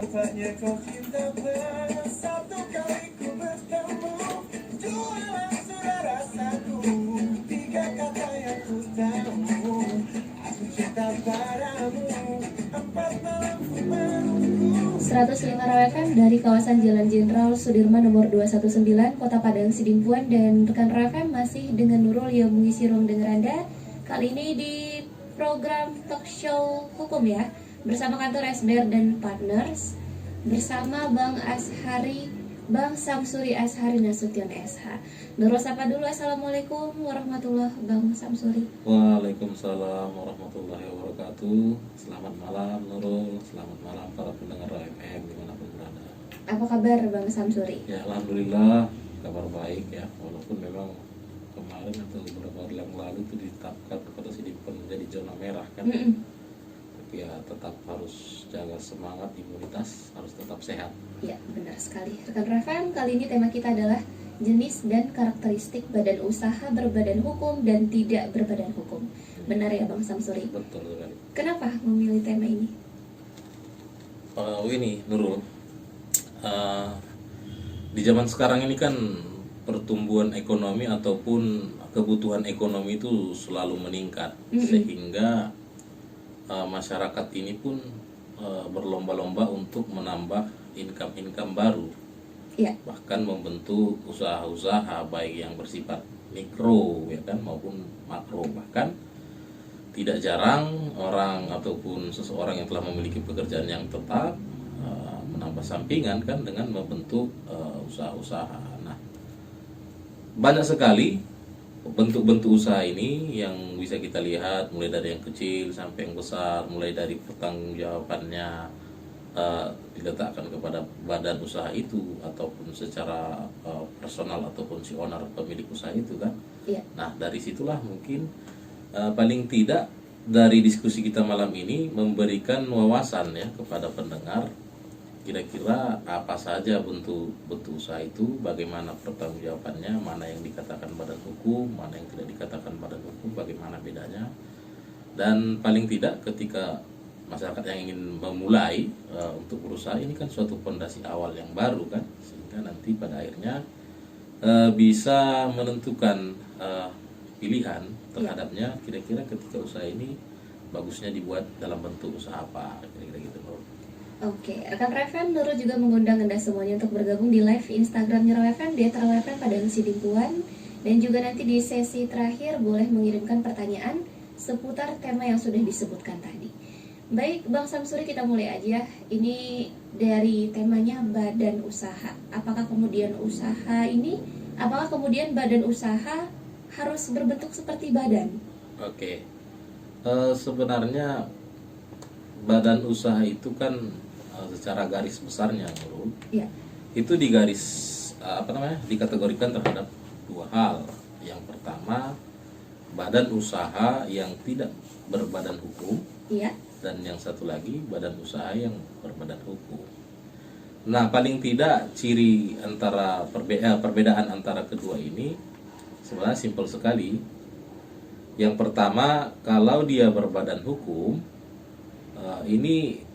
Tanya kau cinta satu kali ku bertemu. Dua langsung rasaku. Tiga kata yang ku tahu. Aku cinta padamu. Empat malam ku menunggu. 105 Raw FM dari kawasan Jalan Jenderal Sudirman nomor 219 Kota Padang Sidimpuan, dan rekan Raw FM masih dengan Nurul yang mengisi ruang dengar Anda. Kali ini di program talk show hukum ya, bersama kantor SBR dan Partners, bersama Bang Ashari, Bang Samsuri Ashari Nasution SH. Nurul sapa dulu, assalamualaikum warahmatullahi Bang Samsuri. Waalaikumsalam warahmatullahi wabarakatuh. Selamat malam Nurul, selamat malam para pendengar FM dimanapun berada. Apa kabar Bang Samsuri? Ya alhamdulillah kabar baik ya, walaupun memang kemarin atau beberapa hari yang lalu itu ditetapkan kepada Sidimpuan menjadi zona merah kan. Tapi ya tetap harus jaga semangat, imunitas harus tetap sehat. Ya benar sekali. Rekan Rafael, kali ini tema kita adalah jenis dan karakteristik badan usaha berbadan hukum dan tidak berbadan hukum. Benar ya Bang Samsuri? Betul sekali. Kenapa memilih tema ini? Ini Nurul, di zaman sekarang ini kan pertumbuhan ekonomi ataupun kebutuhan ekonomi itu selalu meningkat, sehingga masyarakat ini pun berlomba-lomba untuk menambah income baru, bahkan membentuk usaha-usaha baik yang bersifat mikro ya kan maupun makro. Bahkan tidak jarang orang ataupun seseorang yang telah memiliki pekerjaan yang tetap menambah sampingan kan dengan membentuk usaha-usaha. Nah, banyak sekali bentuk-bentuk usaha ini yang bisa kita lihat, mulai dari yang kecil sampai yang besar, mulai dari pertanggungjawabannya diletakkan kepada badan usaha itu ataupun secara personal ataupun si owner pemilik usaha itu kan. Nah, dari situlah mungkin paling tidak dari diskusi kita malam ini memberikan wawasan ya kepada pendengar, kira-kira apa saja bentuk usaha itu, bagaimana pertanggungjawabannya, mana yang dikatakan badan hukum, mana yang tidak dikatakan badan hukum, bagaimana bedanya. Dan paling tidak ketika masyarakat yang ingin memulai untuk berusaha, ini kan suatu fondasi awal yang baru kan, sehingga nanti pada akhirnya bisa menentukan pilihan terhadapnya, kira-kira ketika usaha ini bagusnya dibuat dalam bentuk usaha apa, kira-kira gitu. Oke, rekan Raven, Nurul juga mengundang Anda semuanya untuk bergabung di live Instagramnya Raven, di @raven Padang Sidimpuan, dan juga nanti di sesi terakhir boleh mengirimkan pertanyaan seputar tema yang sudah disebutkan tadi. Baik, Bang Samsuri, kita mulai aja. Ini dari temanya badan usaha. Apakah kemudian badan usaha harus berbentuk seperti badan? Oke, sebenarnya badan usaha itu kan secara garis besarnya, Nurul, itu dikategorikan terhadap dua hal. Yang pertama, badan usaha yang tidak berbadan hukum, dan yang satu lagi badan usaha yang berbadan hukum. Nah, paling tidak ciri antara perbedaan antara kedua ini sebenarnya simpel sekali. Yang pertama, kalau dia berbadan hukum, ini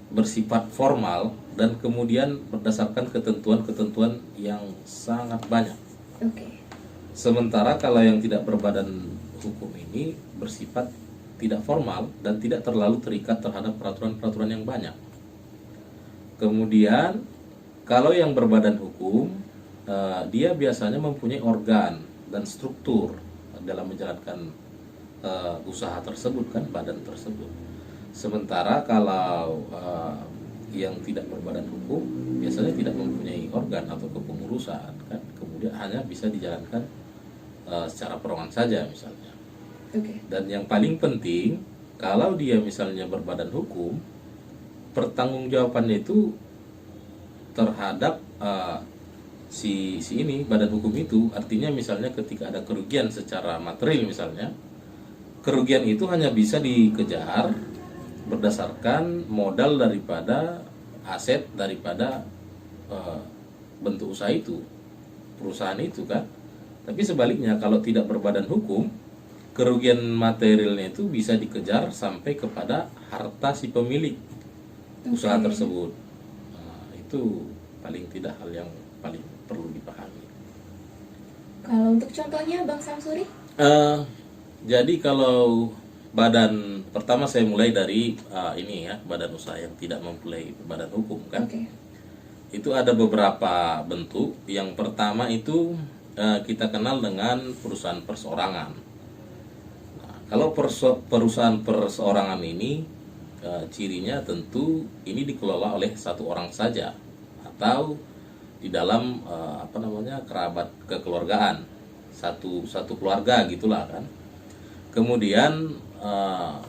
bersifat formal dan kemudian berdasarkan ketentuan-ketentuan yang sangat banyak. Sementara kalau yang tidak berbadan hukum ini bersifat tidak formal dan tidak terlalu terikat terhadap peraturan-peraturan yang banyak. Kemudian kalau yang berbadan hukum, dia biasanya mempunyai organ dan struktur dalam menjalankan usaha tersebut kan, badan tersebut. Sementara kalau yang tidak berbadan hukum biasanya tidak mempunyai organ atau kepengurusan kan, kemudian hanya bisa dijalankan secara perorangan saja misalnya. Dan yang paling penting, kalau dia misalnya berbadan hukum, pertanggungjawabannya itu terhadap si ini badan hukum itu, artinya misalnya ketika ada kerugian secara material misalnya, kerugian itu hanya bisa dikejar berdasarkan modal daripada aset daripada bentuk usaha itu, perusahaan itu kan. Tapi sebaliknya kalau tidak berbadan hukum, kerugian materialnya itu bisa dikejar sampai kepada harta si pemilik. usaha tersebut. Nah, itu paling tidak hal yang paling perlu dipahami. Kalau untuk contohnya Bang Samsuri? Jadi kalau badan pertama saya mulai dari ini ya, badan usaha yang tidak mempunyai badan hukum kan. Oke. Itu ada beberapa bentuk. Yang pertama itu kita kenal dengan perusahaan perseorangan. Nah, kalau perusahaan perseorangan ini cirinya tentu ini dikelola oleh satu orang saja atau di dalam kerabat kekeluargaan, satu keluarga gitulah kan. Kemudian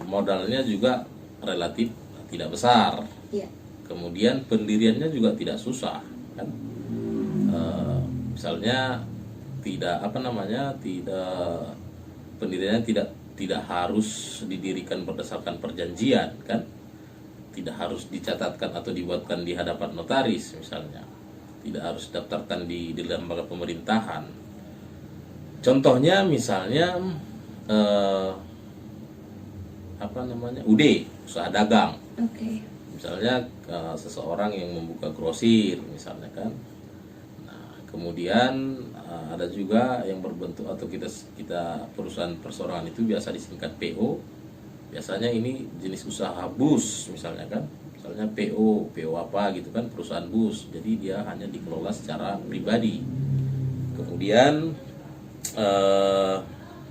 modalnya juga relatif tidak besar. Iya. Kemudian pendiriannya juga tidak susah kan. Misalnya pendiriannya tidak harus didirikan berdasarkan perjanjian kan. Tidak harus dicatatkan atau dibuatkan di hadapan notaris misalnya. Tidak harus daftarkan di lembaga pemerintahan. Contohnya misalnya UD, usaha dagang. Oke. Misalnya seseorang yang membuka grosir misalnya kan. Nah, kemudian ada juga yang berbentuk atau kita perusahaan perseorangan itu biasa disingkat PO. Biasanya ini jenis usaha bus misalnya kan. Misalnya PO apa gitu kan, perusahaan bus. Jadi dia hanya dikelola secara pribadi. Kemudian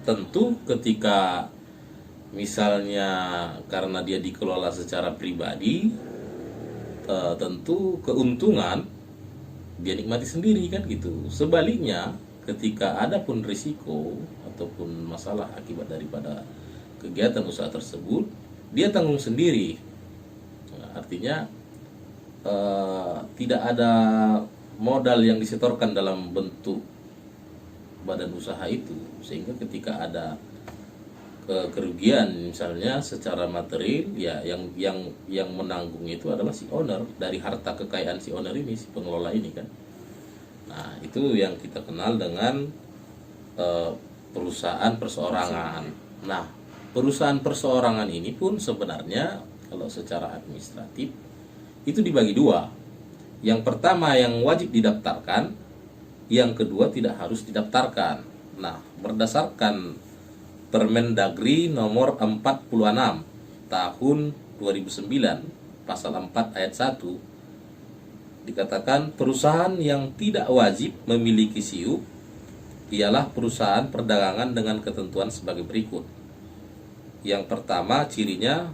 tentu ketika misalnya karena dia dikelola secara pribadi, tentu keuntungan dia nikmati sendiri kan gitu. Sebaliknya ketika ada pun risiko ataupun masalah akibat daripada kegiatan usaha tersebut, dia tanggung sendiri. Nah, artinya tidak ada modal yang disetorkan dalam bentuk badan usaha itu, sehingga ketika ada kerugian misalnya secara material ya yang menanggung itu adalah si owner dari harta kekayaan si owner ini, si pengelola ini kan. Nah, itu yang kita kenal dengan perusahaan perseorangan. Nah, perusahaan perseorangan ini pun sebenarnya kalau secara administratif itu dibagi dua. Yang pertama yang wajib didaftarkan, yang kedua tidak harus didaftarkan. Nah, berdasarkan Permendagri nomor 46 tahun 2009 pasal 4 ayat 1 dikatakan perusahaan yang tidak wajib memiliki SIUP ialah perusahaan perdagangan dengan ketentuan sebagai berikut. Yang pertama cirinya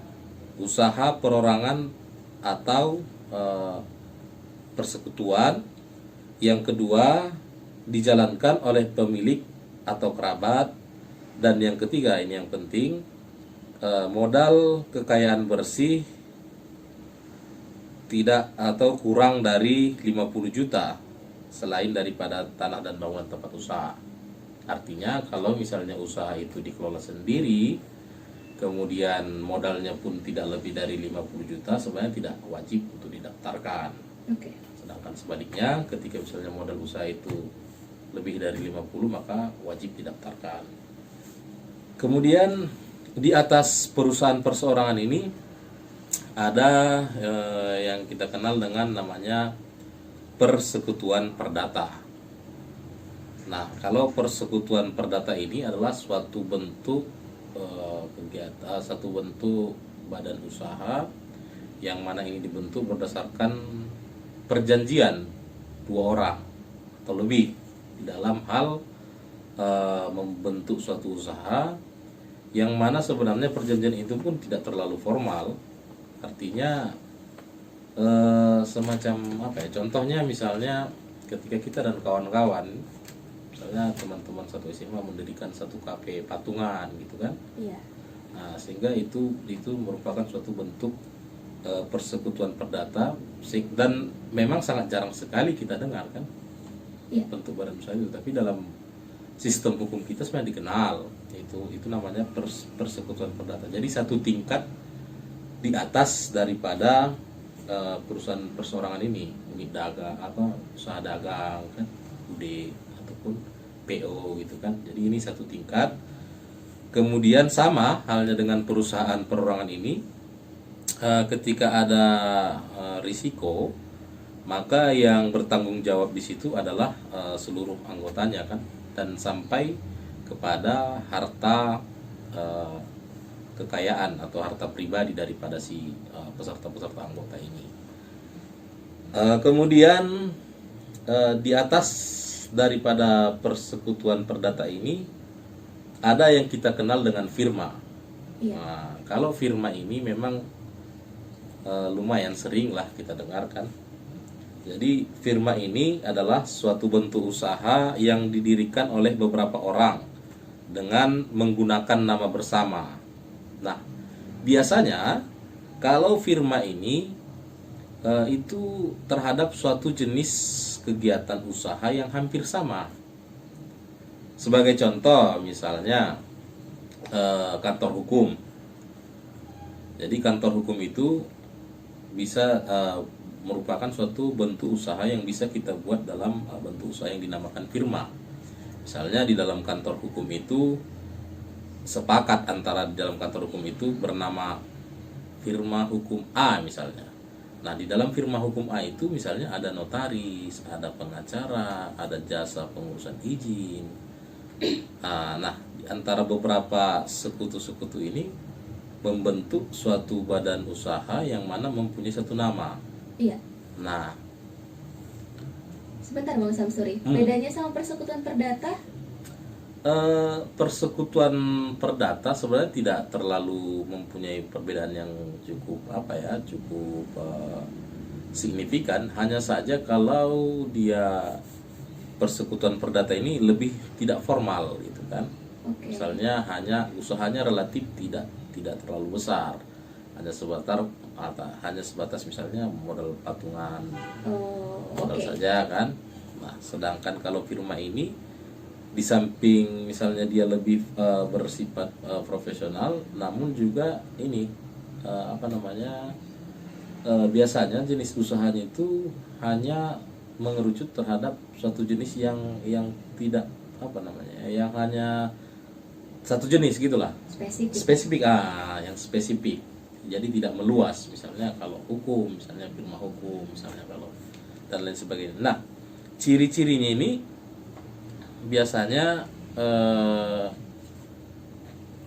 usaha perorangan atau persekutuan. Yang kedua dijalankan oleh pemilik atau kerabat. Dan yang ketiga ini yang penting, modal kekayaan bersih tidak atau kurang dari 50 juta selain daripada tanah dan bangunan tempat usaha. Artinya kalau misalnya usaha itu dikelola sendiri, kemudian modalnya pun tidak lebih dari 50 juta, sebenarnya tidak wajib untuk didaftarkan. Oke. Sedangkan sebaliknya ketika misalnya modal usaha itu lebih dari 50 maka wajib didaftarkan. Kemudian di atas perusahaan perseorangan ini ada yang kita kenal dengan namanya persekutuan perdata. Nah, kalau persekutuan perdata ini adalah suatu bentuk kegiatan, satu bentuk badan usaha yang mana ini dibentuk berdasarkan perjanjian dua orang atau lebih di dalam hal membentuk suatu usaha, yang mana sebenarnya perjanjian itu pun tidak terlalu formal. Artinya semacam apa ya, contohnya misalnya ketika kita dan kawan-kawan, misalnya teman-teman satu SMA mendirikan satu kafe patungan gitu kan. Iya. Nah, sehingga itu merupakan suatu bentuk persekutuan perdata, dan memang sangat jarang sekali kita dengar kan. Iya. Bentuk badan usaha itu, tapi dalam sistem hukum kita sebenarnya dikenal, itu namanya persekutuan perdata. Jadi satu tingkat di atas daripada perusahaan perseorangan ini, unit dagang usaha dagang kan, UD ataupun PO gitu kan. Jadi ini satu tingkat. Kemudian sama halnya dengan perusahaan perorangan ini, ketika ada risiko, maka yang bertanggung jawab di situ adalah seluruh anggotanya kan, dan sampai kepada harta kekayaan atau harta pribadi daripada si peserta-peserta anggota ini. Kemudian di atas daripada persekutuan perdata ini ada yang kita kenal dengan firma. Iya. Nah, kalau firma ini memang lumayan sering lah kita dengarkan. Jadi firma ini adalah suatu bentuk usaha yang didirikan oleh beberapa orang dengan menggunakan nama bersama. Nah, biasanya kalau firma ini itu terhadap suatu jenis kegiatan usaha yang hampir sama. Sebagai contoh, misalnya kantor hukum. Jadi kantor hukum itu bisa merupakan suatu bentuk usaha yang bisa kita buat dalam bentuk usaha yang dinamakan firma. Misalnya di dalam kantor hukum itu sepakat antara di dalam kantor hukum itu bernama firma hukum A misalnya. Nah, di dalam firma hukum A itu misalnya ada notaris, ada pengacara, ada jasa pengurusan izin. Nah, di antara beberapa sekutu-sekutu ini membentuk suatu badan usaha yang mana mempunyai satu nama. Iya. Nah, Sebentar Bang Samsuri, bedanya sama persekutuan perdata? persekutuan perdata sebenarnya tidak terlalu mempunyai perbedaan yang cukup cukup signifikan. Hanya saja kalau dia persekutuan perdata ini lebih tidak formal gitu kan. Oke. Misalnya hanya usahanya relatif tidak terlalu besar, hanya sebatas misalnya modal patungan, modal Oke. saja kan. Nah, sedangkan kalau firma ini di samping misalnya dia lebih bersifat profesional, namun juga ini biasanya jenis usahanya itu hanya mengerucut terhadap suatu jenis yang tidak yang hanya satu jenis gitulah, Spesifik. yang spesifik. Jadi tidak meluas, misalnya kalau hukum, misalnya firma hukum, misalnya kalau dan lain sebagainya. Nah, ciri-cirinya ini biasanya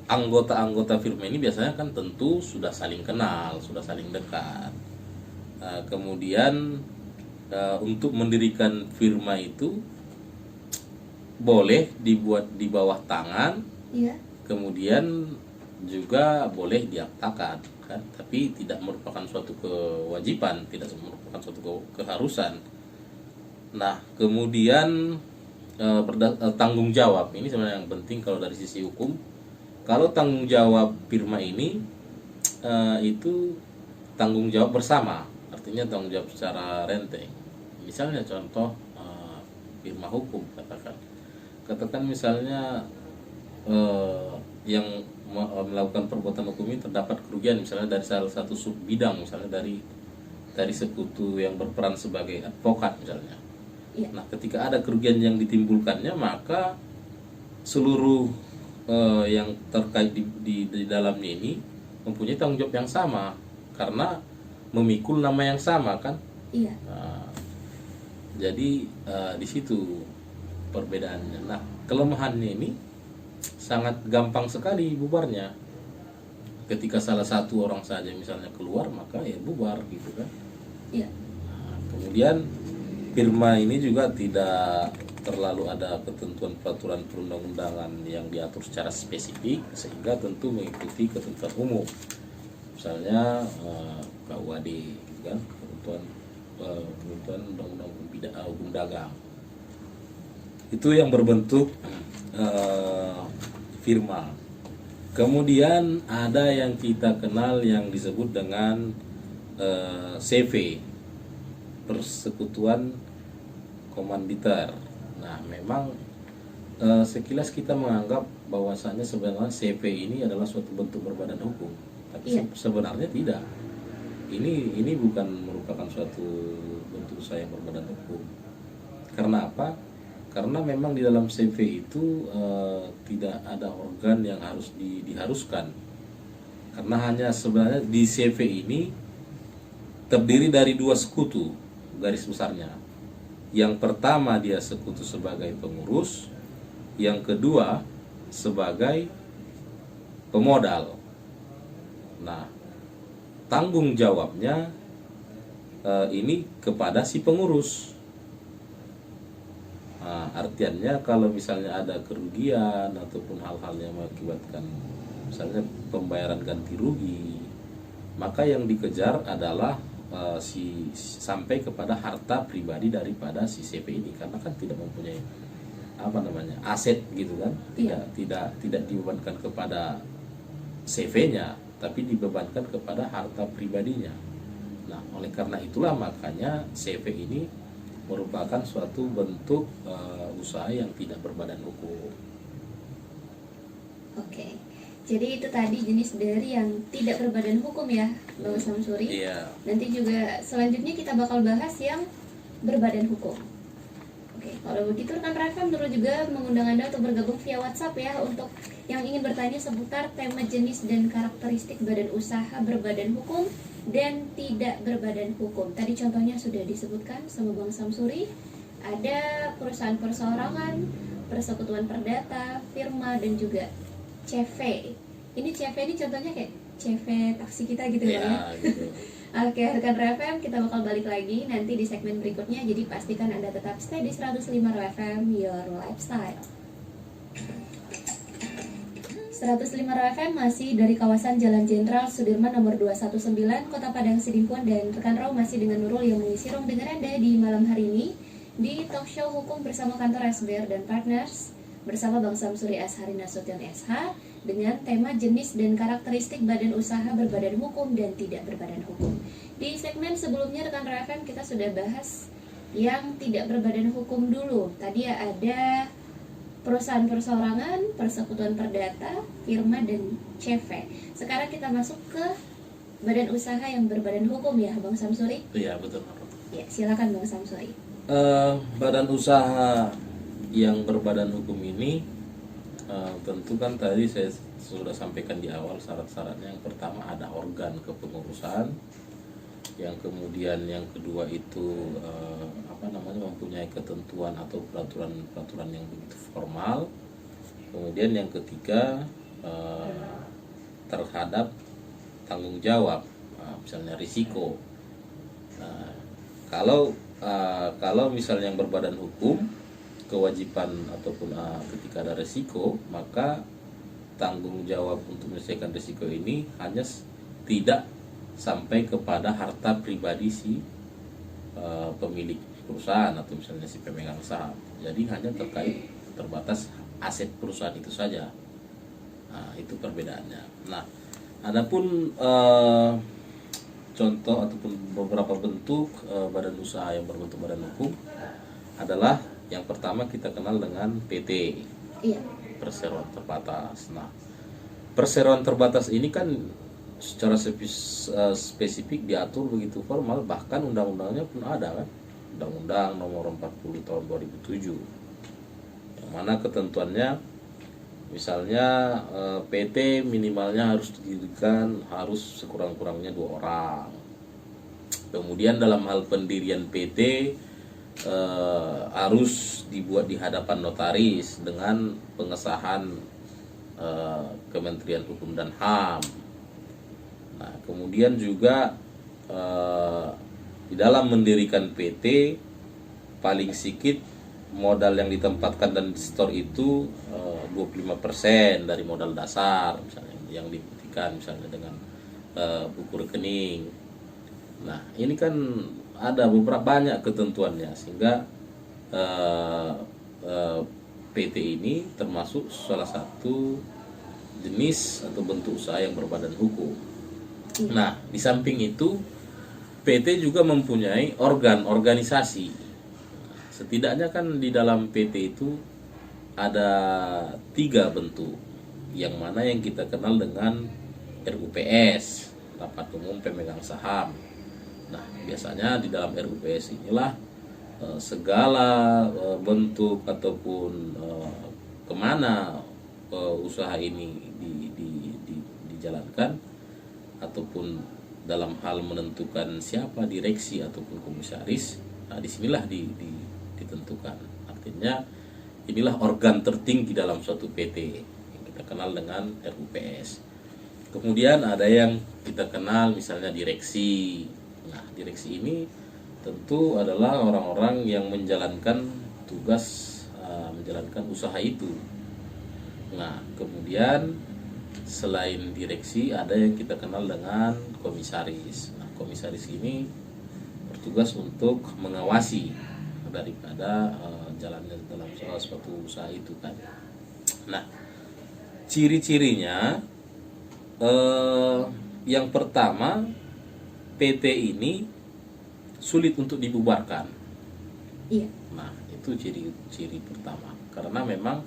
anggota-anggota firma ini biasanya kan tentu sudah saling kenal, sudah saling dekat. Kemudian untuk mendirikan firma itu boleh dibuat di bawah tangan, Iya. kemudian juga boleh diaktakan kan, tapi tidak merupakan suatu kewajiban, tidak merupakan suatu keharusan. Nah, kemudian tanggung jawab ini sebenarnya yang penting kalau dari sisi hukum. Kalau tanggung jawab firma ini itu tanggung jawab bersama, artinya tanggung jawab secara renteng. Misalnya contoh firma hukum, katakan misalnya yang melakukan perbuatan hukum ini terdapat kerugian misalnya dari salah satu sub bidang, misalnya dari sekutu yang berperan sebagai advokat misalnya. Iya. Nah, ketika ada kerugian yang ditimbulkannya, maka seluruh yang terkait di dalamnya ini mempunyai tanggung jawab yang sama karena memikul nama yang sama kan. Iya. Nah, jadi di situ perbedaannya. Nah, kelemahannya ini sangat gampang sekali bubarnya. Ketika salah satu orang saja misalnya keluar, maka ya bubar gitu kan. Iya. Nah, kemudian firma ini juga tidak terlalu ada ketentuan peraturan perundang-undangan yang diatur secara spesifik, sehingga tentu mengikuti ketentuan umum. Misalnya KUHD gitu kan, ketentuan undang-undang hukum dagang. Itu yang berbentuk firma. Kemudian ada yang kita kenal yang disebut dengan CV, persekutuan komanditer. Nah, memang sekilas kita menganggap bahwasannya sebenarnya CV ini adalah suatu bentuk berbadan hukum, tapi Iya. sebenarnya tidak. Ini bukan merupakan suatu bentuk usaha yang berbadan hukum. Karena apa? Karena memang di dalam CV itu tidak ada organ yang harus diharuskan. Karena hanya sebenarnya di CV ini terdiri dari dua sekutu garis besarnya. Yang pertama dia sekutu sebagai pengurus, yang kedua sebagai pemodal. Nah, tanggung jawabnya ini kepada si pengurus. Nah, artiannya kalau misalnya ada kerugian ataupun hal-hal yang mengakibatkan misalnya pembayaran ganti rugi, maka yang dikejar adalah sampai kepada harta pribadi daripada si CV ini, karena kan tidak mempunyai aset gitu kan, tidak dibebankan kepada CV-nya, tapi dibebankan kepada harta pribadinya. Nah, oleh karena itulah makanya CV ini merupakan suatu bentuk usaha yang tidak berbadan hukum. Oke. Jadi itu tadi jenis dari yang tidak berbadan hukum ya, Bang Samsuri. Iya. Nanti juga selanjutnya kita bakal bahas yang berbadan hukum. Oke, kalau begitu rekan Rafam dulu juga mengundang Anda untuk bergabung via WhatsApp ya, untuk yang ingin bertanya seputar tema jenis dan karakteristik badan usaha berbadan hukum dan tidak berbadan hukum. Tadi contohnya sudah disebutkan sama Bang Samsuri. Ada perusahaan perseorangan, persekutuan perdata, firma, dan juga CV. Ini CV ini contohnya kayak CV taksi kita gitu ya. Gitu. Oke, rekan RFM, kita bakal balik lagi nanti di segmen berikutnya. Jadi pastikan Anda tetap stay di 105 RFM, your lifestyle. 105 RFM masih dari kawasan Jalan Jenderal Sudirman nomor 219, Kota Padang Sidimpuan, dan rekan Raw masih dengan Nurul yang mengisi ruang dengar Anda di malam hari ini di talk show hukum bersama kantor SBR dan Partners bersama Bang Samsuri Ashari Nasution SH dengan tema jenis dan karakteristik badan usaha berbadan hukum dan tidak berbadan hukum. Di segmen sebelumnya rekan RFM kita sudah bahas yang tidak berbadan hukum dulu. Tadi ada perusahaan perseorangan, persekutuan perdata, firma, dan CV. Sekarang kita masuk ke badan usaha yang berbadan hukum ya Bang Samsuri? Iya, betul. Ya, silakan Bang Samsuri. Badan usaha yang berbadan hukum ini tentu kan tadi saya sudah sampaikan di awal syarat-syaratnya. Yang pertama ada organ kepengurusan, yang kemudian yang kedua itu mempunyai ketentuan atau peraturan yang begitu formal, kemudian yang ketiga terhadap tanggung jawab, misalnya risiko. Nah, kalau misalnya yang berbadan hukum, kewajiban ataupun ketika ada risiko, maka tanggung jawab untuk menyelesaikan risiko ini hanya tidak sampai kepada harta pribadi si pemilik perusahaan atau misalnya si pemegang saham. Jadi hanya terbatas aset perusahaan itu saja. Nah, itu perbedaannya. Nah, adapun contoh ataupun beberapa bentuk badan usaha yang berbentuk badan hukum adalah yang pertama kita kenal dengan PT. Iya. Perseroan terbatas. Nah, perseroan terbatas ini kan secara spesifik diatur begitu formal, bahkan undang-undangnya pun ada kan, Undang-Undang Nomor 40 Tahun 2007, yang mana ketentuannya misalnya PT minimalnya harus didirikan harus sekurang-kurangnya 2 orang. Kemudian dalam hal pendirian PT harus dibuat di hadapan notaris dengan pengesahan Kementerian Hukum dan HAM. Nah, kemudian juga di dalam mendirikan PT paling sedikit modal yang ditempatkan dan di store itu 25% dari modal dasar misalnya yang dibuktikan misalnya dengan buku rekening. Nah, ini kan ada beberapa banyak ketentuannya sehingga PT ini termasuk salah satu jenis atau bentuk usaha yang berbadan hukum. Nah, di samping itu PT juga mempunyai organisasi. Setidaknya kan di dalam PT itu ada 3 bentuk, yang mana yang kita kenal dengan RUPS, Rapat Umum Pemegang Saham. Nah, biasanya di dalam RUPS inilah segala bentuk ataupun kemana usaha ini dijalankan ataupun dalam hal menentukan siapa direksi ataupun komisaris, nah disinilah ditentukan. Artinya inilah organ tertinggi dalam suatu PT yang kita kenal dengan RUPS. Kemudian ada yang kita kenal misalnya direksi. Nah, direksi ini tentu adalah orang-orang yang menjalankan tugas, menjalankan usaha itu. Nah, kemudian selain direksi ada yang kita kenal dengan komisaris. Nah, komisaris ini bertugas untuk mengawasi daripada jalannya dalam suatu usaha itu kan. Nah, ciri-cirinya yang pertama, PT ini sulit untuk dibubarkan. Iya. Nah, itu ciri pertama. Karena memang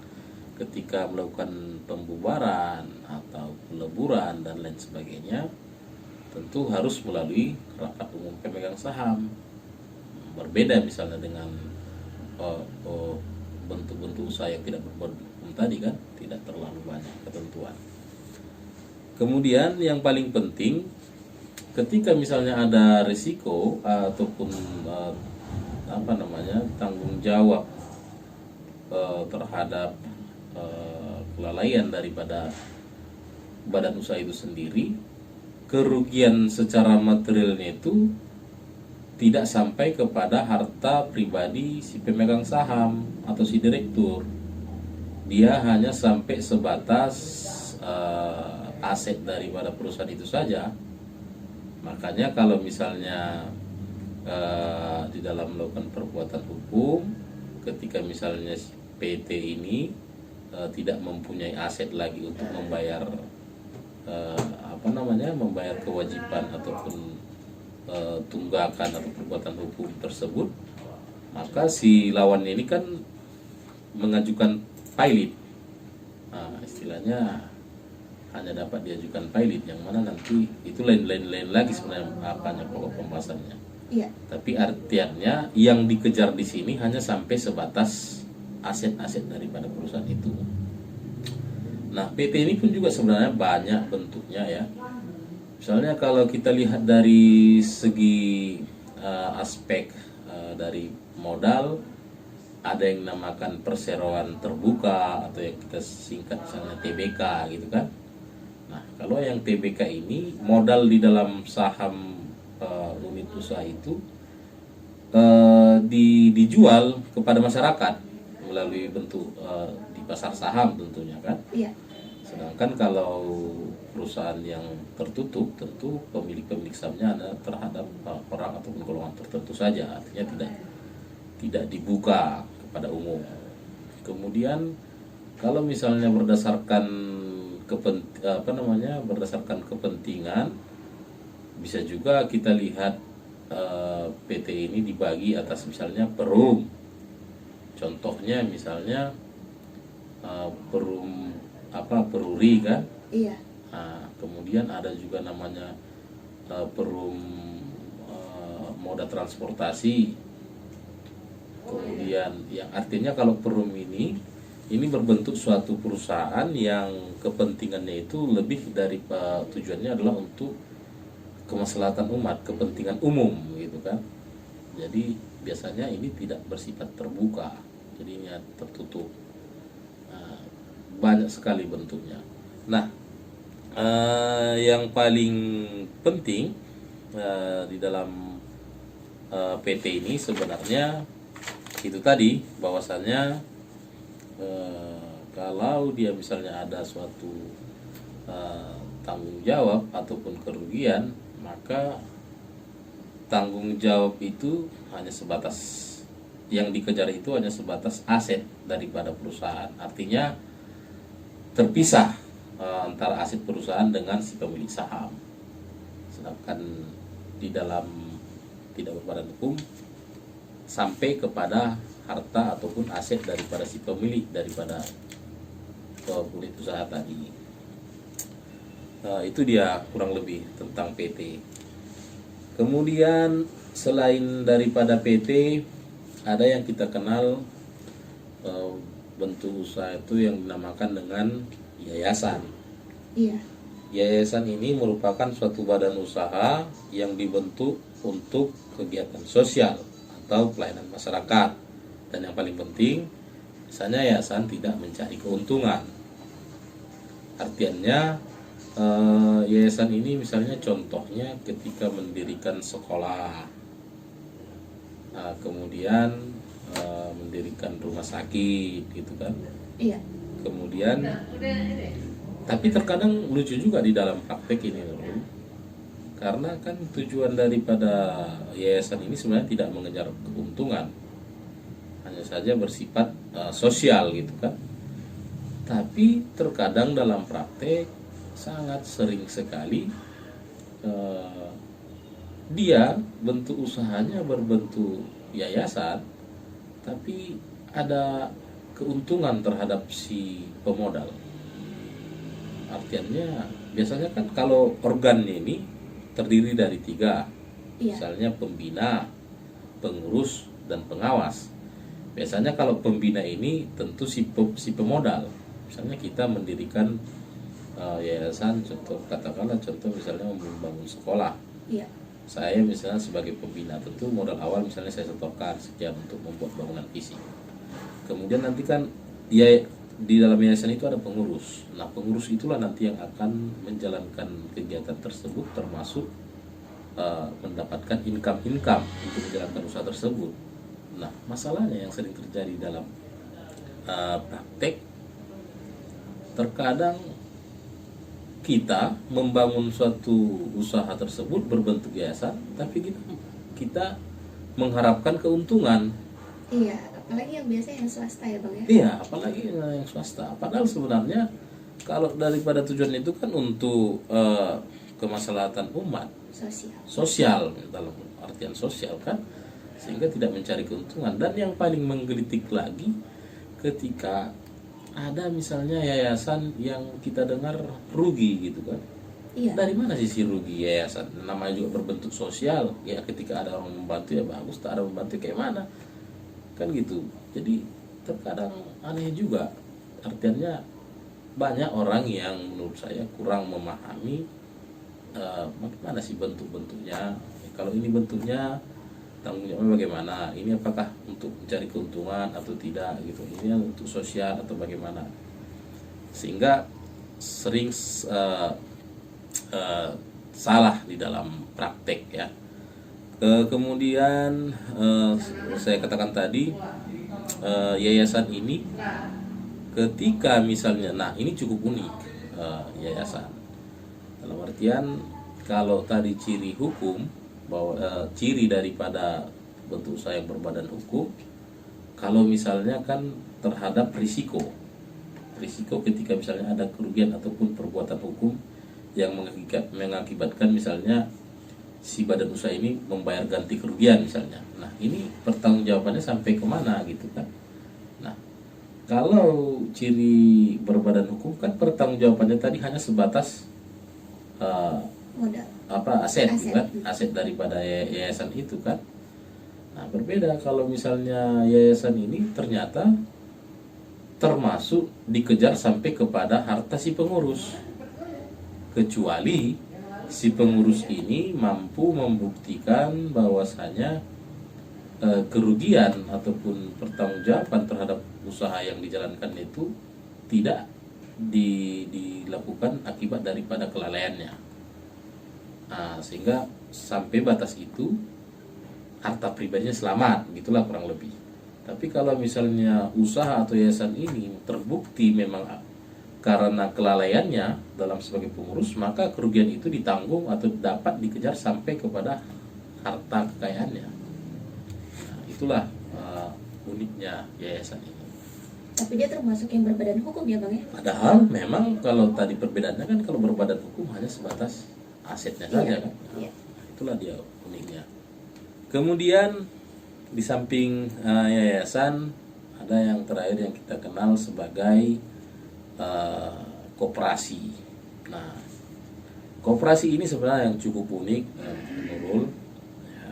ketika melakukan pembubaran atau peleburan dan lain sebagainya, tentu harus melalui rapat umum pemegang saham. Berbeda misalnya dengan bentuk-bentuk usaha yang tidak berbuat hukum tadi kan, tidak terlalu banyak ketentuan. Kemudian yang paling penting, ketika misalnya ada risiko ataupun tanggung jawab terhadap kelalaian daripada badan usaha itu sendiri, kerugian secara materialnya itu tidak sampai kepada harta pribadi si pemegang saham atau si direktur. Dia hanya sampai sebatas aset daripada perusahaan itu saja. Makanya kalau misalnya di dalam melakukan perbuatan hukum, ketika misalnya PT ini tidak mempunyai aset lagi untuk membayar membayar kewajiban ataupun tunggakan atau perbuatan hukum tersebut, maka si lawan ini kan mengajukan pilot. Nah, istilahnya hanya dapat diajukan pilot, yang mana nanti itu lain lagi sebenarnya pokok pembahasannya. Iya. Tapi artiannya yang dikejar di sini hanya sampai sebatas aset-aset daripada perusahaan itu. Nah, PT ini pun juga sebenarnya banyak bentuknya ya. Misalnya kalau kita lihat dari segi aspek dari modal, ada yang namakan perseroan terbuka atau yang kita singkat misalnya TBK gitu kan. Nah, kalau yang TBK ini modal di dalam saham unit usaha itu dijual kepada masyarakat melalui bentuk di pasar saham tentunya kan. Iya. Sedangkan kalau perusahaan yang tertutup, tentu pemilik sahamnya ada terhadap orang ataupun golongan tertentu saja, artinya tidak dibuka kepada umum. Kemudian kalau misalnya berdasarkan kepentingan, bisa juga kita lihat PT ini dibagi atas misalnya perum. Contohnya misalnya peruri kan. Iya. Nah, kemudian ada juga namanya perum moda transportasi. Kemudian yang artinya kalau perum ini berbentuk suatu perusahaan yang kepentingannya itu lebih dari tujuannya adalah untuk kemaslahatan umat, kepentingan umum gitu kan. Jadi biasanya ini tidak bersifat terbuka, jadinya tertutup. Nah, banyak sekali bentuknya. Nah, yang paling penting di dalam PT ini sebenarnya itu tadi, bahwasannya kalau dia misalnya ada suatu tanggung jawab ataupun kerugian, maka tanggung jawab itu hanya sebatas, yang dikejar itu hanya sebatas aset daripada perusahaan. Artinya terpisah antara aset perusahaan dengan si pemilik saham. Sedangkan di dalam tidak berbadan hukum sampai kepada harta ataupun aset daripada si pemilik daripada unit usaha tadi. Itu dia kurang lebih tentang PT. Kemudian selain daripada PT, ada yang kita kenal bentuk usaha itu yang dinamakan dengan yayasan. Iya. yayasan ini merupakan suatu badan usaha yang dibentuk untuk kegiatan sosial atau pelayanan masyarakat. Dan yang paling penting, misalnya yayasan tidak mencari keuntungan. Artinya yayasan ini misalnya contohnya ketika mendirikan sekolah, kemudian mendirikan rumah sakit gitu kan. Iya. Kemudian tapi terkadang lucu juga di dalam praktek ini, karena kan tujuan daripada yayasan ini sebenarnya tidak mengejar keuntungan, hanya saja bersifat sosial gitu kan. Tapi terkadang dalam praktek sangat sering sekali dia bentuk usahanya berbentuk yayasan, tapi ada keuntungan terhadap si pemodal. Artinya biasanya kan kalau organ ini terdiri dari 3, Iya. misalnya pembina, pengurus, dan pengawas. Biasanya kalau pembina ini tentu si pemodal. Misalnya kita mendirikan yayasan, katakanlah contoh misalnya membangun sekolah. Iya. Saya misalnya sebagai pembina, tentu modal awal misalnya saya setorkan sekian untuk membuat bangunan fisik. Kemudian nanti kan ya di dalam yayasan itu ada pengurus. Nah, pengurus itulah nanti yang akan menjalankan kegiatan tersebut, termasuk mendapatkan income untuk menjalankan usaha tersebut. Nah, masalahnya yang sering terjadi dalam praktek, terkadang kita membangun suatu usaha tersebut berbentuk yayasan, tapi kita mengharapkan keuntungan. Iya, apalagi yang biasa yang swasta ya Bang ya. Iya, apalagi yang swasta. Padahal sebenarnya kalau daripada tujuan itu kan untuk kemaslahatan umat, sosial dalam artian sosial kan, sehingga tidak mencari keuntungan. Dan yang paling menggelitik lagi ketika ada misalnya yayasan yang kita dengar rugi gitu kan. Iya. Dari mana sisi rugi yayasan? Namanya juga berbentuk sosial. Ya ketika ada orang membantu ya bagus, tak ada membantu kayak mana? Kan gitu. Jadi terkadang aneh juga. Artinya banyak orang yang menurut saya kurang memahami bagaimana sih bentuk-bentuknya. Kalau ini bentuknya tanggung jawabnya bagaimana? Ini apakah untuk mencari keuntungan atau tidak gitu? Ini untuk sosial atau bagaimana? Sehingga sering salah di dalam praktek ya. Kemudian saya katakan tadi yayasan ini ketika misalnya, nah ini cukup unik yayasan. Dalam artian kalau tadi ciri hukum bahwa ciri daripada bentuk usaha yang berbadan hukum, kalau misalnya kan terhadap risiko ketika misalnya ada kerugian ataupun perbuatan hukum yang mengakibatkan misalnya si badan usaha ini membayar ganti kerugian misalnya. Nah ini pertanggungjawabannya sampai kemana gitu kan. Nah kalau ciri berbadan hukum kan pertanggungjawabannya tadi hanya sebatas Modal. aset gitu kan, aset daripada yayasan itu kan. Nah berbeda kalau misalnya yayasan ini ternyata termasuk dikejar sampai kepada harta si pengurus, kecuali si pengurus ini mampu membuktikan bahwasanya kerugian ataupun pertanggungjawaban terhadap usaha yang dijalankan itu tidak dilakukan akibat daripada kelalaiannya. Nah, sehingga sampai batas itu harta pribadinya selamat, gitulah kurang lebih. Tapi kalau misalnya usaha atau yayasan ini terbukti memang karena kelalaiannya dalam sebagai pengurus, maka kerugian itu ditanggung atau dapat dikejar sampai kepada harta kekayaannya. Nah, itulah uniknya yayasan ini. Tapi dia termasuk yang berbadan hukum ya Bang ya? Padahal memang kalau tadi perbedaannya kan kalau berbadan hukum hanya sebatas asetnya saja kan. Iya. Itulah dia uniknya. Kemudian di samping yayasan ada yang terakhir yang kita kenal sebagai koperasi. Nah, koperasi ini sebenarnya yang cukup unik menurut ya.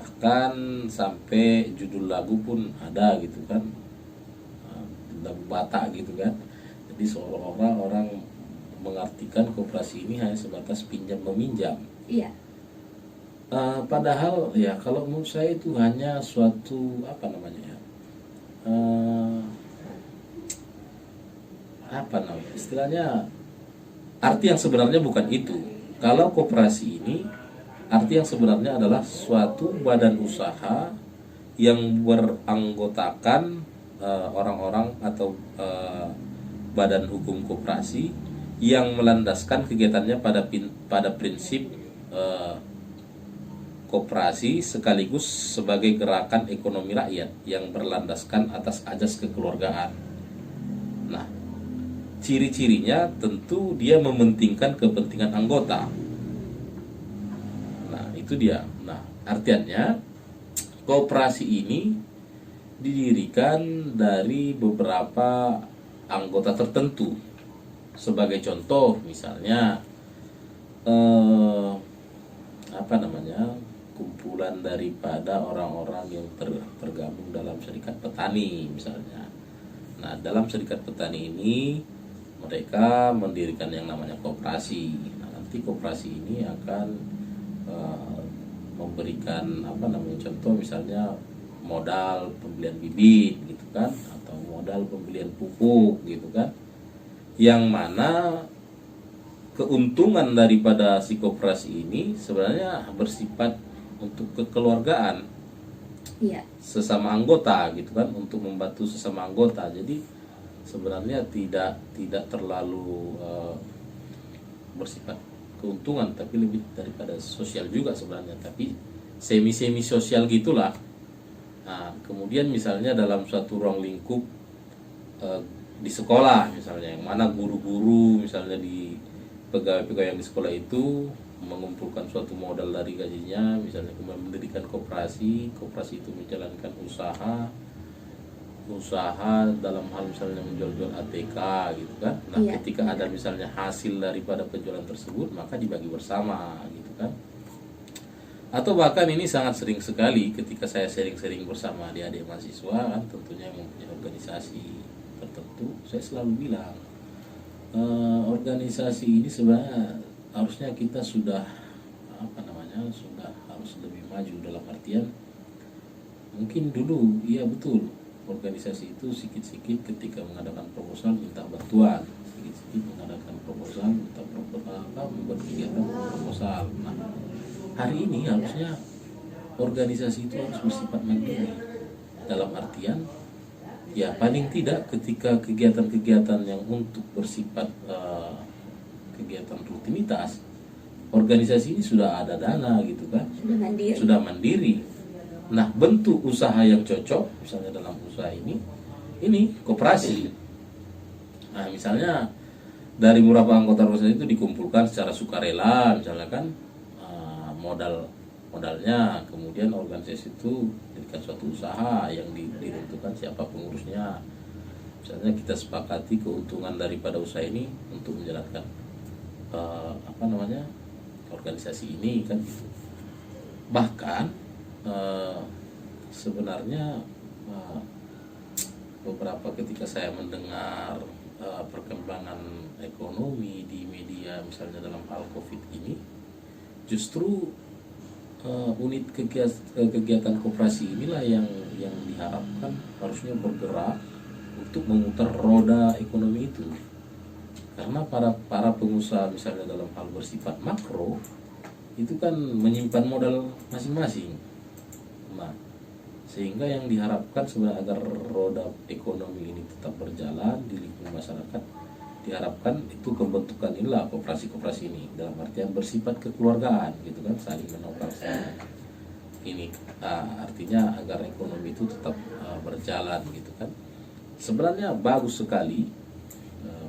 Bahkan sampai judul lagu pun ada gitu kan, lagu Batak gitu kan. Jadi seolah-olah orang mengartikan koperasi ini hanya sebatas pinjam meminjam. Iya. Padahal ya kalau menurut saya itu hanya suatu apa namanya ya, istilahnya arti yang sebenarnya bukan itu. Kalau koperasi ini arti yang sebenarnya adalah suatu badan usaha yang beranggotakan orang-orang atau badan hukum koperasi yang melandaskan kegiatannya pada prinsip koperasi sekaligus sebagai gerakan ekonomi rakyat yang berlandaskan atas azas kekeluargaan. Nah, ciri-cirinya tentu dia mementingkan kepentingan anggota. Nah, itu dia. Nah, artiannya koperasi ini didirikan dari beberapa anggota tertentu. Sebagai contoh, misalnya kumpulan daripada orang-orang yang tergabung dalam serikat petani misalnya. Nah, dalam serikat petani ini mereka mendirikan yang namanya koperasi. Nah, nanti koperasi ini akan memberikan contoh misalnya modal pembelian bibit gitu kan, atau modal pembelian pupuk gitu kan, yang mana keuntungan daripada si koperasi ini sebenarnya bersifat untuk kekeluargaan. Iya. Sesama anggota gitu kan, untuk membantu sesama anggota. Jadi sebenarnya tidak terlalu bersifat keuntungan, tapi lebih daripada sosial juga sebenarnya, tapi semi sosial gitulah. Nah, kemudian misalnya dalam suatu ruang lingkup di sekolah misalnya, yang mana guru-guru misalnya di pegawai-pegawai yang di sekolah itu mengumpulkan suatu modal dari gajinya, misalnya kemudian mendirikan koperasi itu menjalankan usaha dalam hal misalnya menjual-jual ATK gitu kan. Nah, iya, ketika ada misalnya hasil daripada penjualan tersebut, maka dibagi bersama gitu kan. Atau bahkan ini sangat sering sekali ketika saya sharing-sharing bersama adik-adik mahasiswa kan, tentunya yang mempunyai organisasi tertentu, saya selalu bilang organisasi ini sebenarnya harusnya kita sudah harus lebih maju, dalam artian mungkin dulu iya betul organisasi itu sikit-sikit ketika mengadakan proposal minta bantuan, sikit-sikit mengadakan proposal minta membuat kegiatan proposal. Nah, hari ini harusnya organisasi itu harus bersifat mandiri, dalam artian ya paling tidak ketika kegiatan-kegiatan yang untuk bersifat kegiatan rutinitas, organisasi ini sudah ada dana gitu kan, sudah mandiri. Nah, bentuk usaha yang cocok misalnya dalam usaha ini koperasi. Nah, misalnya dari beberapa anggota organisasi itu dikumpulkan secara sukarela misalnya kan, modalnya, kemudian organisasi itu jadikan suatu usaha yang ditentukan siapa pengurusnya. Misalnya kita sepakati keuntungan daripada usaha ini untuk menjalankan organisasi ini kan gitu. Bahkan sebenarnya beberapa ketika saya mendengar perkembangan ekonomi di media misalnya dalam hal COVID ini, justru unit kegiatan koperasi inilah yang diharapkan harusnya bergerak untuk memutar roda ekonomi itu. Karena para pengusaha misalnya dalam hal bersifat makro itu kan menyimpan modal masing-masing. Nah, sehingga yang diharapkan sebenarnya agar roda ekonomi ini tetap berjalan di lingkungan masyarakat, diharapkan itu pembentukan inilah koperasi ini dalam artian bersifat kekeluargaan gitu kan, saling menopang ini. Artinya agar ekonomi itu tetap berjalan gitu kan. Sebenarnya bagus sekali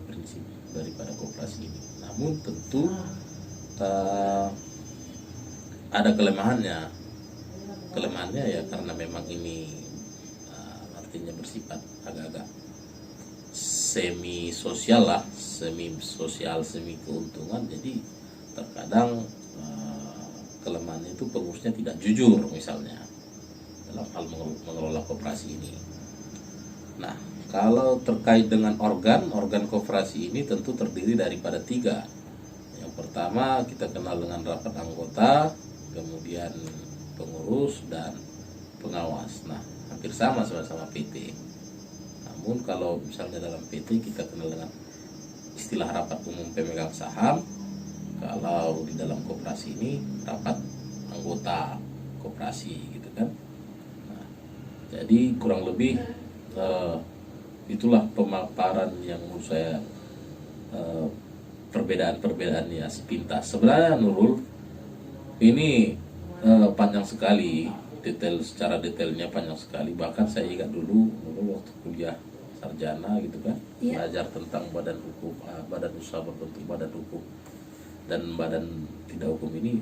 prinsip daripada koperasi ini. Namun tentu ada kelemahannya. Kelemahannya ya karena memang ini artinya bersifat agak-agak semi sosial lah, semi sosial, semi keuntungan. Jadi terkadang kelemahannya itu pengurusnya tidak jujur misalnya dalam hal mengelola koperasi ini. Nah, Kalau terkait dengan organ koperasi ini tentu terdiri daripada 3. Yang pertama kita kenal dengan rapat anggota, kemudian pengurus dan pengawas. Nah, hampir sama PT. Namun kalau misalnya dalam PT kita kenal dengan istilah rapat umum pemegang saham. Kalau di dalam koperasi ini rapat anggota koperasi gitu kan. Nah, jadi kurang lebih itulah pemaparan yang menurut saya perbedaan-perbedaan ya sepintas. Sebenarnya Nurul ini panjang sekali, secara detailnya panjang sekali. Bahkan saya ingat dulu Nurul waktu kuliah sarjana gitu kan, belajar tentang badan hukum, badan usaha berbentuk badan hukum dan badan tidak hukum ini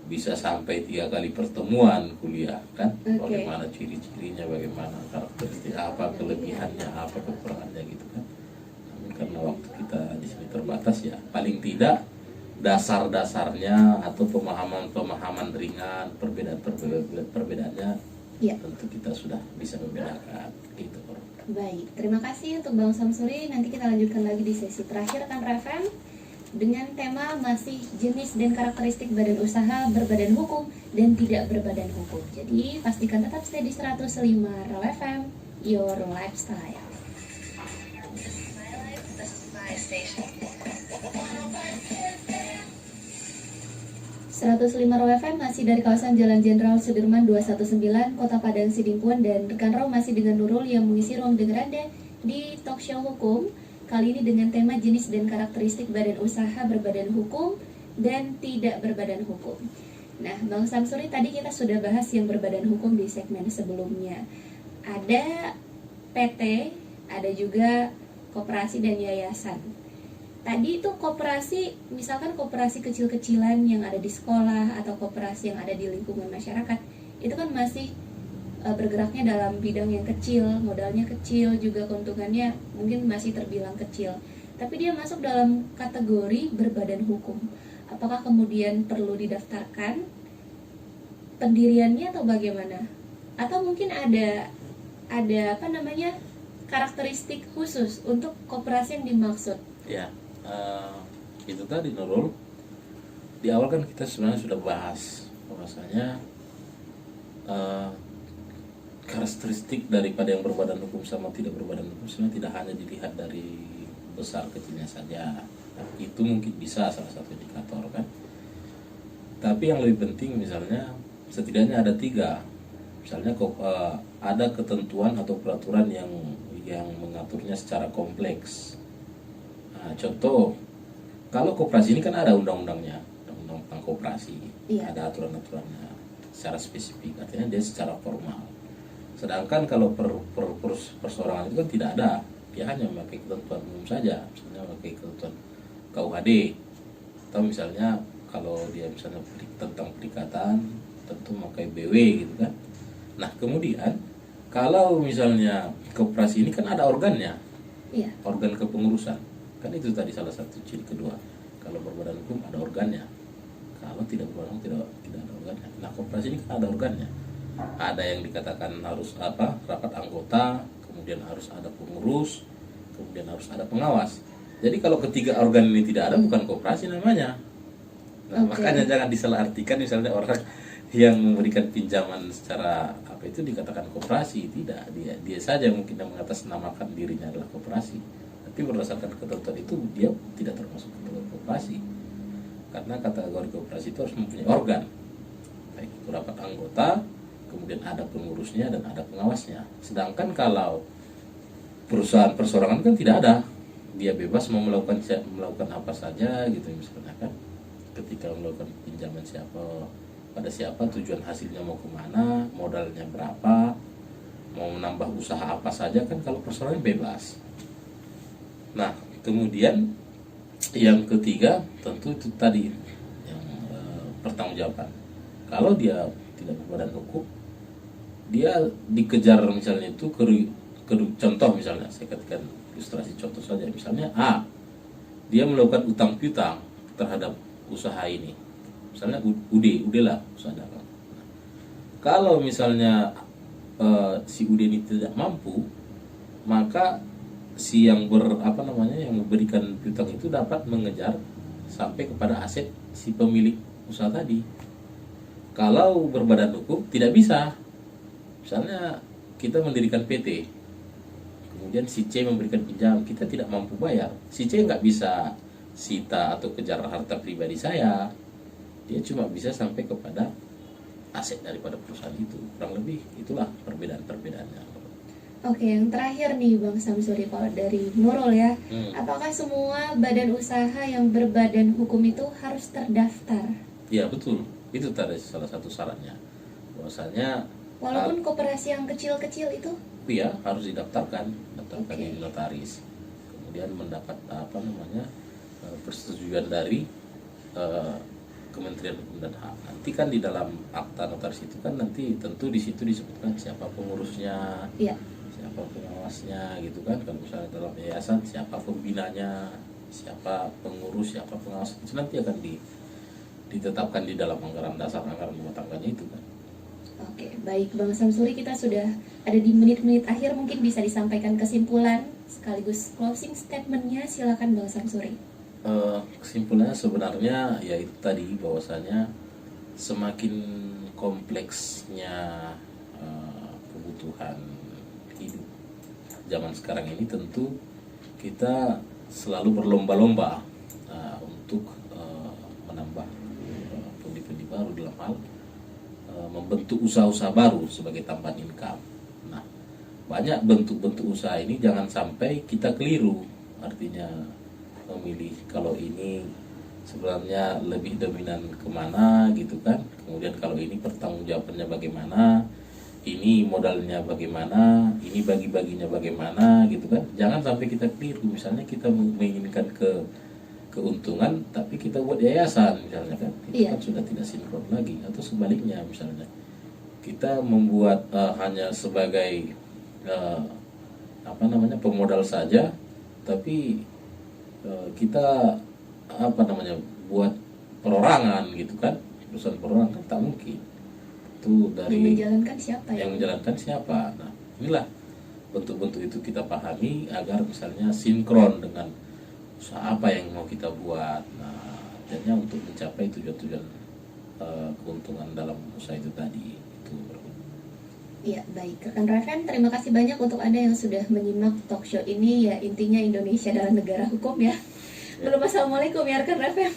bisa sampai 3 kali pertemuan kuliah kan. Bagaimana ciri-cirinya, bagaimana karakteristik, apa kelebihannya, apa kekurangannya gitu kan. Namun karena waktu kita di sini terbatas ya, paling tidak dasar-dasarnya atau pemahaman ringan, perbedaannya tentu kita sudah bisa membedakan gitu. Baik, terima kasih untuk Bang Samsuri. Nanti kita lanjutkan lagi di sesi terakhir kan RFM dengan tema masih jenis dan karakteristik badan usaha berbadan hukum dan tidak berbadan hukum. Jadi pastikan tetap stay di 105 Raw FM, your lifestyle. 105 Raw FM masih dari kawasan Jalan Jenderal Sudirman 219, Kota Padang Sidimpuan, dan rekan Raw masih dengan Nurul yang mengisi ruang dengar Anda di talk show hukum. Kali ini dengan tema jenis dan karakteristik badan usaha berbadan hukum dan tidak berbadan hukum. Nah, Bang Samsuri, tadi kita sudah bahas yang berbadan hukum di segmen sebelumnya. Ada PT, ada juga koperasi dan yayasan. Tadi itu koperasi, misalkan koperasi kecil-kecilan yang ada di sekolah atau koperasi yang ada di lingkungan masyarakat, itu kan masih bergeraknya dalam bidang yang kecil, modalnya kecil, juga keuntungannya mungkin masih terbilang kecil. Tapi dia masuk dalam kategori berbadan hukum. Apakah kemudian perlu didaftarkan pendiriannya atau bagaimana? Atau mungkin ada karakteristik khusus untuk koperasi yang dimaksud? Ya, itu tadi Nurul. Di awal kan kita sebenarnya sudah bahas bahwasanya karakteristik daripada yang berbadan hukum sama tidak berbadan hukum sebenarnya tidak hanya dilihat dari besar kecilnya saja. Itu mungkin bisa salah satu indikator kan. Tapi yang lebih penting misalnya setidaknya ada 3. Misalnya ada ketentuan atau peraturan yang mengaturnya secara kompleks. Nah, contoh, kalau koperasi ini kan ada undang-undangnya, undang-undang tentang koperasi, ada aturan-aturannya secara spesifik, artinya dia secara formal. Sedangkan kalau perseorangan itu kan tidak ada, dia hanya memakai ketentuan umum saja, misalnya memakai ketentuan KUHD, atau misalnya kalau dia misalnya tentang perikatan, tentu memakai BW gitu kan. Nah kemudian kalau misalnya koperasi ini kan ada organnya, organ kepengurusan. Kan itu tadi salah satu ciri kedua. Kalau berbadan hukum ada organnya. Kalau tidak berbadan hukum tidak ada organnya. Nah, koperasi ini kan ada organnya. Ada yang dikatakan harus rapat anggota, kemudian harus ada pengurus, kemudian harus ada pengawas. Jadi kalau ketiga organ ini tidak ada, bukan koperasi namanya. Nah, makanya jangan disalahartikan misalnya orang yang memberikan pinjaman secara itu dikatakan koperasi. Tidak, dia saja mungkin yang mengatasnamakan dirinya adalah koperasi. Tapi berdasarkan ketentuan itu dia tidak termasuk kategori koperasi, karena kategori koperasi itu harus mempunyai organ, baik itu rapat anggota, kemudian ada pengurusnya dan ada pengawasnya. Sedangkan kalau perusahaan perseorangan kan tidak ada, dia bebas mau melakukan apa saja gitu misalnya kan, ketika melakukan pinjaman pada siapa, tujuan hasilnya mau kemana, modalnya berapa, mau menambah usaha apa saja kan. Kalau perseorangan bebas. Nah, kemudian yang ketiga tentu itu tadi yang pertanggungjawaban. Kalau dia tidak berbadan hukum, dia dikejar misalnya itu contoh misalnya, saya katakan ilustrasi contoh saja, misalnya dia melakukan utang piutang terhadap usaha ini, misalnya UD lah usaha dagang. Kalau misalnya si UD ini tidak mampu, maka si yang yang memberikan piutang itu dapat mengejar sampai kepada aset si pemilik usaha tadi. Kalau berbadan hukum tidak bisa. Misalnya kita mendirikan PT, kemudian si C memberikan pinjam, kita tidak mampu bayar, si C nggak bisa sita atau kejar harta pribadi saya, dia cuma bisa sampai kepada aset daripada perusahaan itu. Kurang lebih itulah perbedaan-perbedaannya. Oke, yang terakhir nih Bang Samsuri, kalau dari Nurul ya, apakah semua badan usaha yang berbadan hukum itu harus terdaftar? Ya betul, itu tadi salah satu syaratnya. Bahwasanya Walaupun koperasi yang kecil-kecil itu? ya harus didaftarkan di notaris, kemudian mendapat persetujuan dari Kementerian Hukum dan HAM. Nanti kan di dalam akta notaris itu kan nanti tentu di situ disebutkan siapa pengurusnya, siapa pengawasnya gitu kan. Kalau misalnya dalam yayasan siapa pembinanya, siapa pengurus, siapa pengawas, itu nanti akan ditetapkan di dalam anggaran dasar, anggaran rumah tangganya itu kan. Oke, baik Bang Samsuri, kita sudah ada di menit-menit akhir, mungkin bisa disampaikan kesimpulan sekaligus closing statementnya, silakan Bang Samsuri. Kesimpulannya sebenarnya ya itu tadi, bahwasanya semakin kompleksnya kebutuhan hidup zaman sekarang ini, tentu kita selalu berlomba-lomba untuk menambah pundi-pundi baru dalam hal membentuk usaha-usaha baru sebagai tambahan income. Nah, banyak bentuk-bentuk usaha ini jangan sampai kita keliru, artinya memilih kalau ini sebenarnya lebih dominan kemana gitu kan, kemudian kalau ini pertanggungjawabannya bagaimana, ini modalnya bagaimana, ini bagi-baginya bagaimana gitu kan. Jangan sampai kita keliru, misalnya kita menginginkan keuntungan tapi kita buat yayasan misalnya kan, itu kan sudah tidak sinkron lagi. Atau sebaliknya, misalnya kita membuat hanya sebagai pemodal saja, tapi kita buat perorangan gitu kan, perusahaan perorangan kan tak mungkin. Itu dari yang menjalankan siapa ya? Yang menjalankan siapa? Nah, inilah bentuk-bentuk itu kita pahami agar misalnya sinkron dengan usaha apa yang mau kita buat. Nah, jadinya untuk mencapai tujuan-tujuan keuntungan dalam usaha itu tadi itu. Iya, baik rekan Reven, terima kasih banyak untuk Anda yang sudah menyimak talk show ini. Ya, intinya Indonesia adalah negara hukum ya. Belum assalamualaikum ya rekan Reven.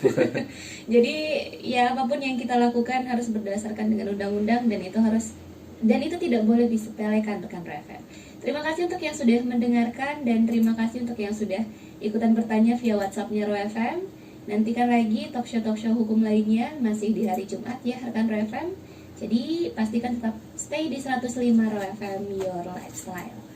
Jadi ya apapun yang kita lakukan harus berdasarkan dengan undang-undang, dan itu tidak boleh disepelekan rekan Reven. Terima kasih untuk yang sudah mendengarkan, dan terima kasih untuk yang sudah ikutan bertanya via WhatsApp-nya Ro FM. Nantikan lagi talk show hukum lainnya masih di hari Jumat ya rekan Ro FM. Jadi pastikan tetap stay di 105 Ro FM, your lifestyle.